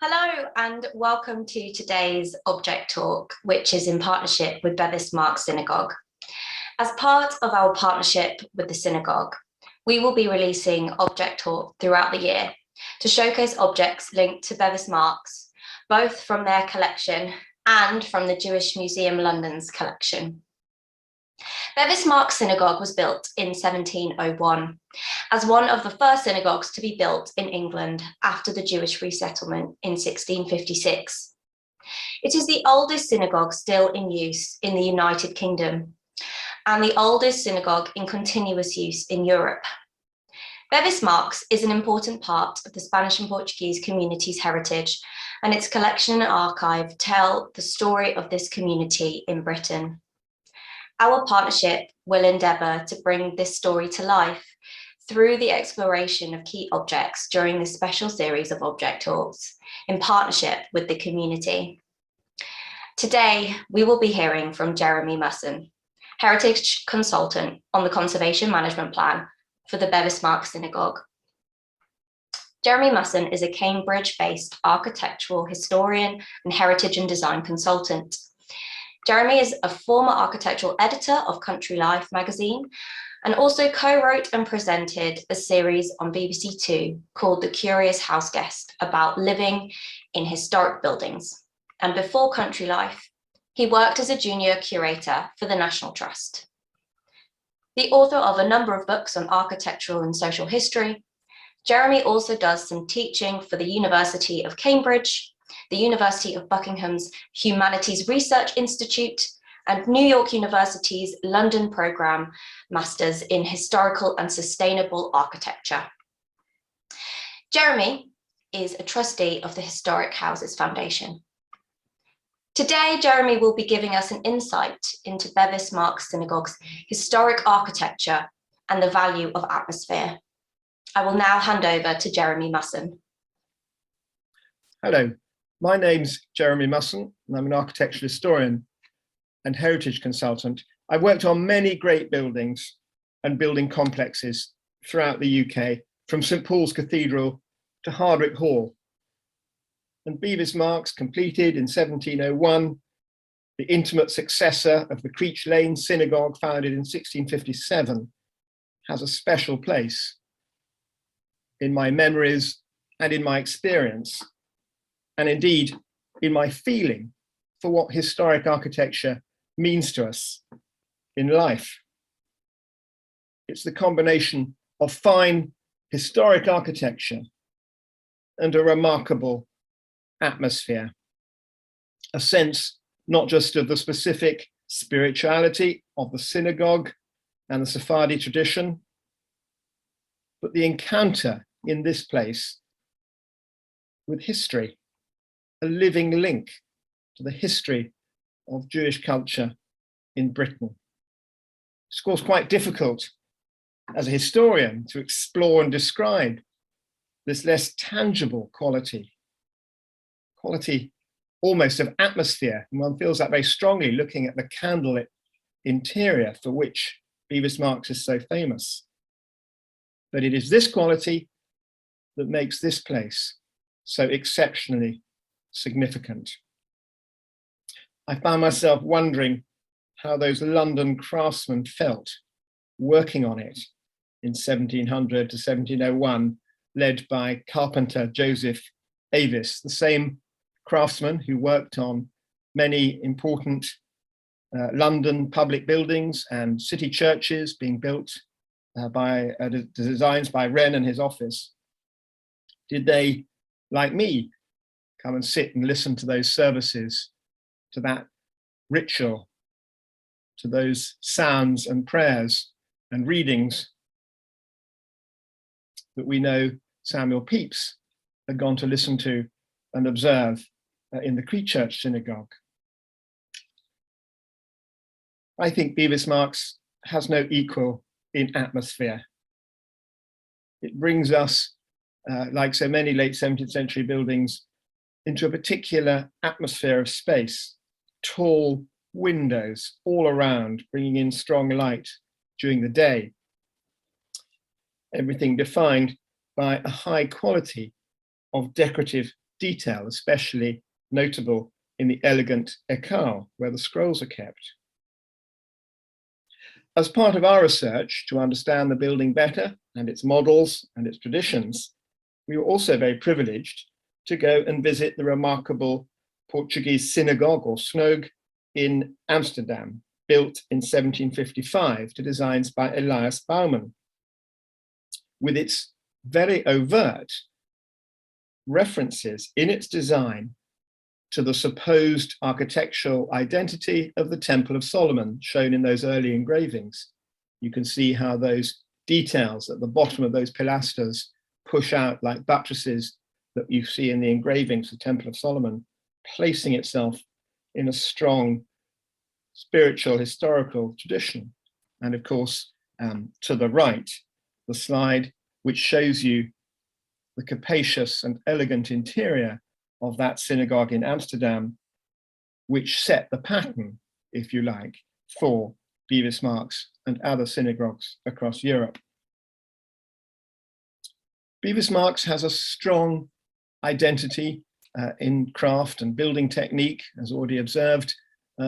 Hello and welcome to today's Object Talk, which is in partnership with Bevis Marks Synagogue. As part of our partnership with the synagogue, we will be releasing Object Talk throughout the year to showcase objects linked to Bevis Marks, both from their collection and from the Jewish Museum London's collection. Bevis Marks Synagogue was built in 1701 as one of the first synagogues to be built in England after the Jewish resettlement in 1656. It is the oldest synagogue still in use in the United Kingdom and the oldest synagogue in continuous use in Europe. Bevis Marks is an important part of the Spanish and Portuguese community's heritage, and its collection and archive tell the story of this community in Britain. Our partnership will endeavour to bring this story to life through the exploration of key objects during this special series of Object Talks in partnership with the community. Today, we will be hearing from Jeremy Musson, Heritage Consultant on the Conservation Management Plan for the Bevis Marks Synagogue. Jeremy Musson is a Cambridge-based architectural historian and heritage and design consultant. Jeremy is a former architectural editor of Country Life magazine and also co-wrote and presented a series on BBC Two called The Curious House Guest about living in historic buildings. And before Country Life, he worked as a junior curator for the National Trust. The author of a number of books on architectural and social history, Jeremy also does some teaching for the University of Cambridge, the University of Buckingham's Humanities Research Institute, and New York University's London Programme Masters in Historical and Sustainable Architecture. Jeremy is a trustee of the Historic Houses Foundation. Today, Jeremy will be giving us an insight into Bevis Marks Synagogue's historic architecture and the value of atmosphere. I will now hand over to Jeremy Musson. Hello, my name's Jeremy Musson, and I'm an architectural historian and heritage consultant. I've worked on many great buildings and building complexes throughout the UK, from St Paul's Cathedral to Hardwick Hall. And Bevis Marks, completed in 1701, the intimate successor of the Creech Lane Synagogue, founded in 1657, has a special place in my memories and in my experience, and indeed in my feeling for what historic architecture means to us in life. It's the combination of fine historic architecture and a remarkable atmosphere, a sense not just of the specific spirituality of the synagogue and the Sephardi tradition, but the encounter in this place with history, a living link to the history of Jewish culture in Britain. It's of course quite difficult as a historian to explore and describe this less tangible quality almost of atmosphere, and one feels that very strongly looking at the candlelit interior for which Bevis Marks is so famous. But it is this quality that makes this place so exceptionally significant. I found myself wondering how those London craftsmen felt working on it in 1700 to 1701, led by carpenter Joseph Avis, the same craftsman who worked on many important London public buildings and city churches being built by designs by Wren and his office. Did they, like me, come and sit and listen to those services, to that ritual, to those sounds and prayers and readings that we know Samuel Pepys had gone to listen to and observe in the Creech Church Synagogue? I think Bevis Marks has no equal in atmosphere. It brings us, like so many late 17th century buildings, into a particular atmosphere of space, tall windows all around, bringing in strong light during the day. Everything defined by a high quality of decorative detail, especially notable in the elegant ekal, where the scrolls are kept. As part of our research to understand the building better and its models and its traditions, we were also very privileged to go and visit the remarkable Portuguese synagogue or snogue in Amsterdam, built in 1755 to designs by Elias Bouwman, with its very overt references in its design to the supposed architectural identity of the Temple of Solomon, shown in those early engravings. You can see how those details at the bottom of those pilasters push out like buttresses that you see in the engravings of the Temple of Solomon, placing itself in a strong spiritual, historical tradition. And of course, to the right, the slide which shows you the capacious and elegant interior of that synagogue in Amsterdam, which set the pattern, if you like, for Bevis Marks and other synagogues across Europe. Bevis Marks has a strong identity in craft and building technique, as already observed,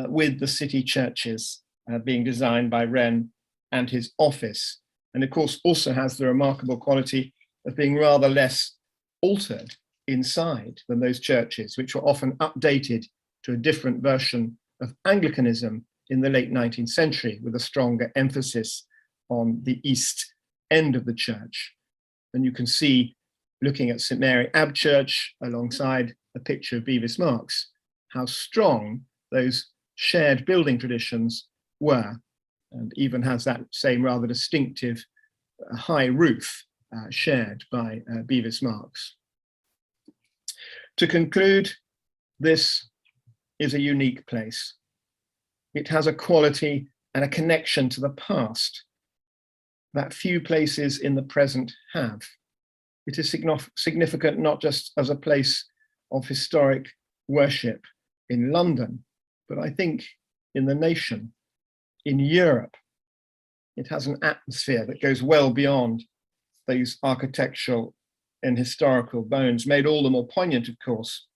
with the city churches being designed by Wren and his office. And of course, also has the remarkable quality of being rather less altered inside than those churches, which were often updated to a different version of Anglicanism in the late 19th century, with a stronger emphasis on the east end of the church. And you can see, looking at St Mary Ab Church alongside a picture of Bevis Marks, how strong those shared building traditions were, and even has that same rather distinctive high roof shared by Bevis Marks. To conclude, this is a unique place. It has a quality and a connection to the past that few places in the present have. It is significant not just as a place of historic worship in London, but I think in the nation, in Europe. It has an atmosphere that goes well beyond these architectural and historical bones, made all the more poignant, of course,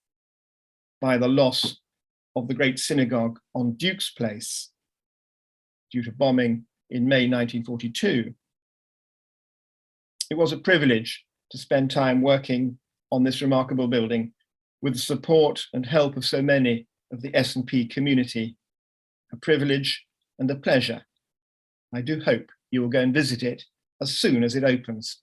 by the loss of the great synagogue on Duke's Place due to bombing in May 1942. It was a privilege to spend time working on this remarkable building with the support and help of so many of the S&P community. A privilege and a pleasure. I do hope you will go and visit it as soon as it opens.